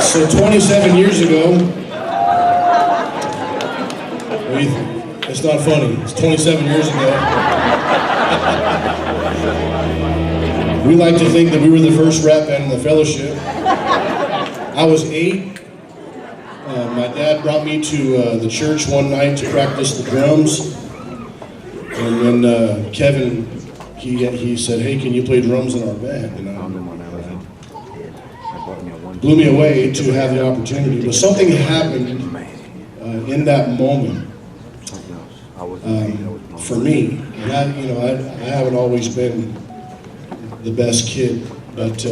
So 27 years ago, it's not funny, it's 27 years ago. We like to think that we were the first rap band in the fellowship. I was 8. My dad brought me to the church one night to practice the drums. And then Kevin, he said, "Hey, can you play drums in our band?" And blew me away to have the opportunity. But something happened in that moment for me. And I haven't always been the best kid, but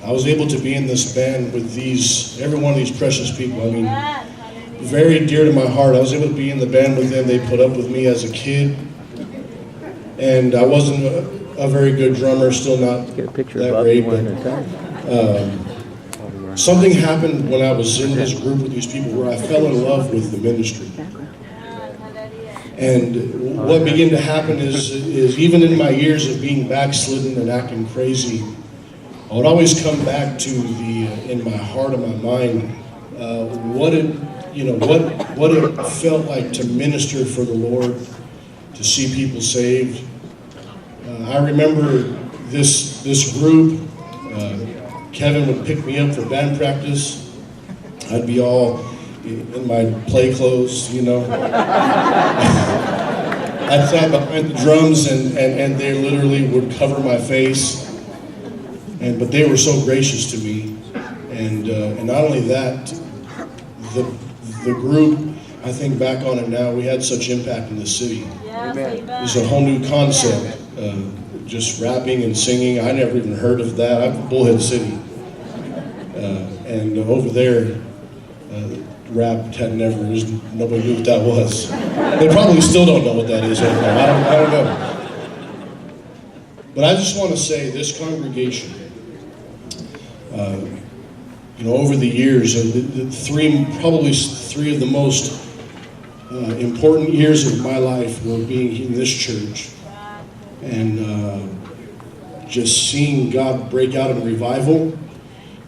I was able to be in this band with every one of these precious people. I mean, very dear to my heart. I was able to be in the band with them. They put up with me as a kid, and I wasn't a very good drummer, still not that great. But something happened when I was in this group with these people where I fell in love with the ministry. And what began to happen is even in my years of being backslidden and acting crazy, I would always come back to in my heart and my mind, what it felt like to minister for the Lord, to see people saved. I remember this group. Kevin would pick me up for band practice. I'd be all in my play clothes, I'd stand behind the drums and they literally would cover my face. But they were so gracious to me. And not only that, the group, I think back on it now, we had such impact in the city. Yes, it was a whole new concept. Just rapping and singing. I never even heard of that. I'm from Bullhead City. And over there, rap had nobody knew what that was. They probably still don't know what that is. I don't know. But I just want to say this congregation, over the years, probably three of the most important years of my life were being in this church. And just seeing God break out in revival.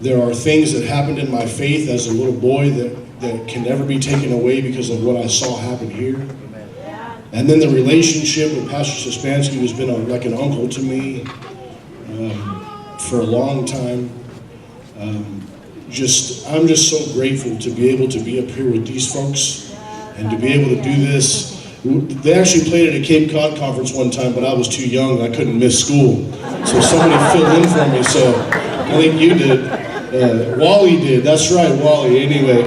There are things that happened in my faith as a little boy that can never be taken away because of what I saw happen here. And then the relationship with Pastor Sospansky, who's been like an uncle to me for a long time. I'm just so grateful to be able to be up here with these folks and to be able to do this. They actually played at a Cape Cod conference one time, but I was too young. I couldn't miss school. So somebody filled in for me. So I think you did. Wally did. That's right, Wally. Anyway,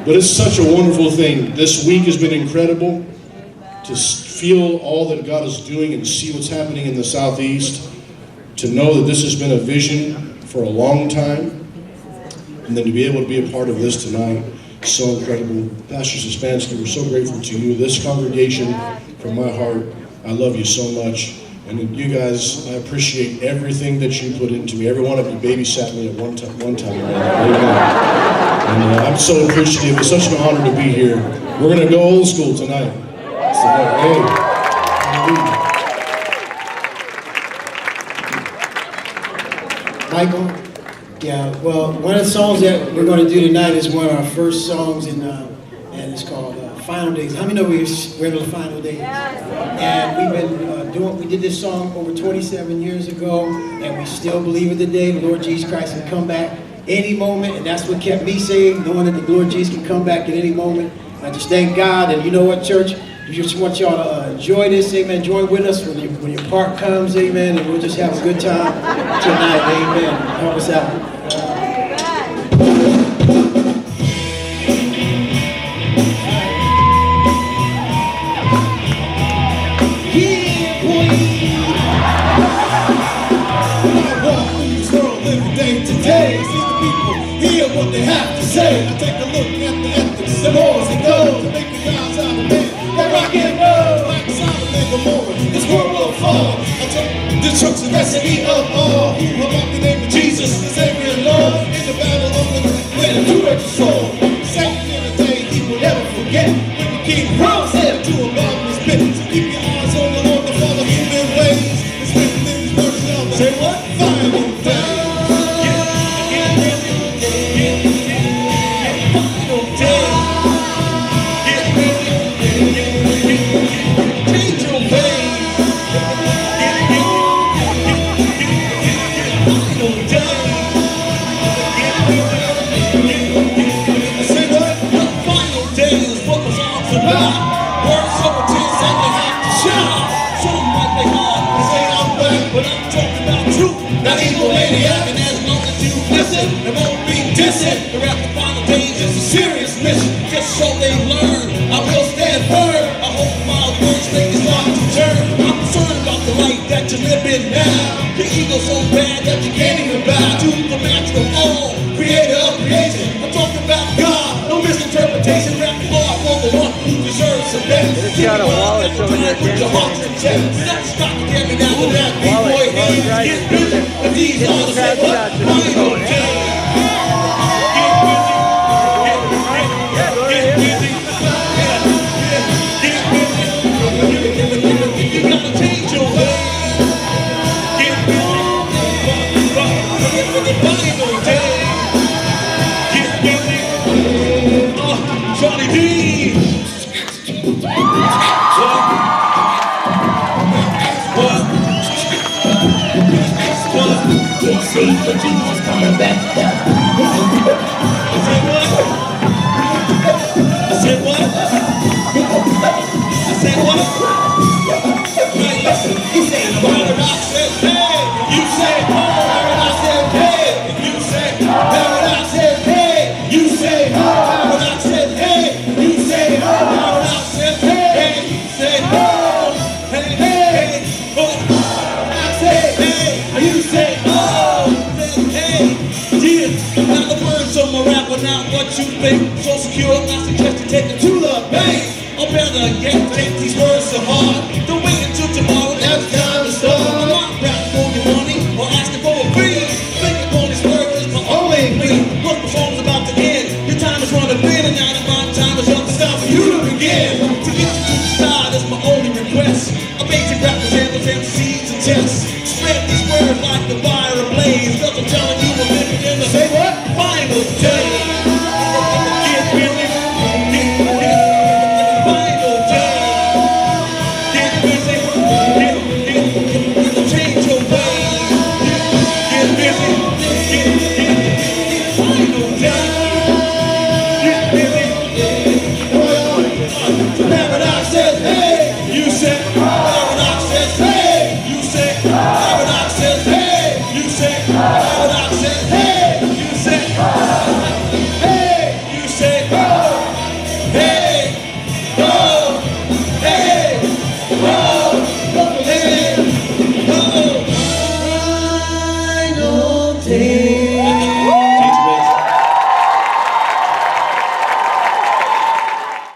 but it's such a wonderful thing. This week has been incredible to feel all that God is doing and see what's happening in the Southeast. To know that this has been a vision for a long time. And then to be able to be a part of this tonight. So incredible. Pastor Sospansky, we're so grateful to you. This congregation, from my heart, I love you so much. And you guys, I appreciate everything that you put into me. Every one of you babysat me at one time. And I'm so appreciative. It's such an honor to be here. We're going to go old school tonight. So, hey. Michael? Yeah, well, one of the songs that we're going to do tonight is one of our first songs, and it's called Final Days. How many know we're in the final days? And we've been we did this song over 27 years ago, and we still believe in the day the Lord Jesus Christ can come back any moment, and that's what kept me saved, knowing that the Lord Jesus can come back at any moment. I just thank God, and you know what, church? We just want y'all to enjoy this, amen. Join with us when your part comes, amen, and we'll just have a good time tonight, amen. Help us out. Today, see the people hear what they have to say. I take a look at the ethics and laws and goes to make the guys out of men that rock and roll. Like Solomon and Gomorrah, this world will fall. I take destruction, recipe of all. Who about the name of Jesus, the Savior and Lord, in the battle of the with a two-edged sword. Satan in the day he will never forget when the king hurls him to a bottomless pit. So keep your eyes on the Lord, the Father human ways. It's written in His word. Say what? Final days. day. Say what? The final day is what the song's about. Words so intense that they have to shout. Some might be hard to say I'm back, but I'm talking about truth, not evil maniac. And as long as you listen, it won't be dissing. The rap the final days is a serious mission, just so they learn. I will stand firm. I hope my words make it start to turn. I'm concerned about the life that you live in now. Your ego's so bad that you can't even bow to the master of all, creator of creation. I'm talking about God, no misinterpretation. Rap hard for the one who deserves the best. It's got a wallet over there, Put your heart in check. Don't stop to get me down with that B-boy hands. Get busy, and these are the same final days. You gotta change your way. Get busy. For the final day. Get busy. Johnny D. They say that Jesus coming back down. I said what? I said what? Right, listen. He said, Paradise said, hey. You said, Paradise said, hey. You said, Paradise said, hey. You said, Paradise said, hey. You said, Paradise said, hey. You said, oh, hey, hey, oh. I said, hey. You said, oh, hey, yeah. Now the words of my rapper, not what you think. So secure, I suggest you take it to the bank. Or better yet, take these words to heart. Don't wait until tomorrow.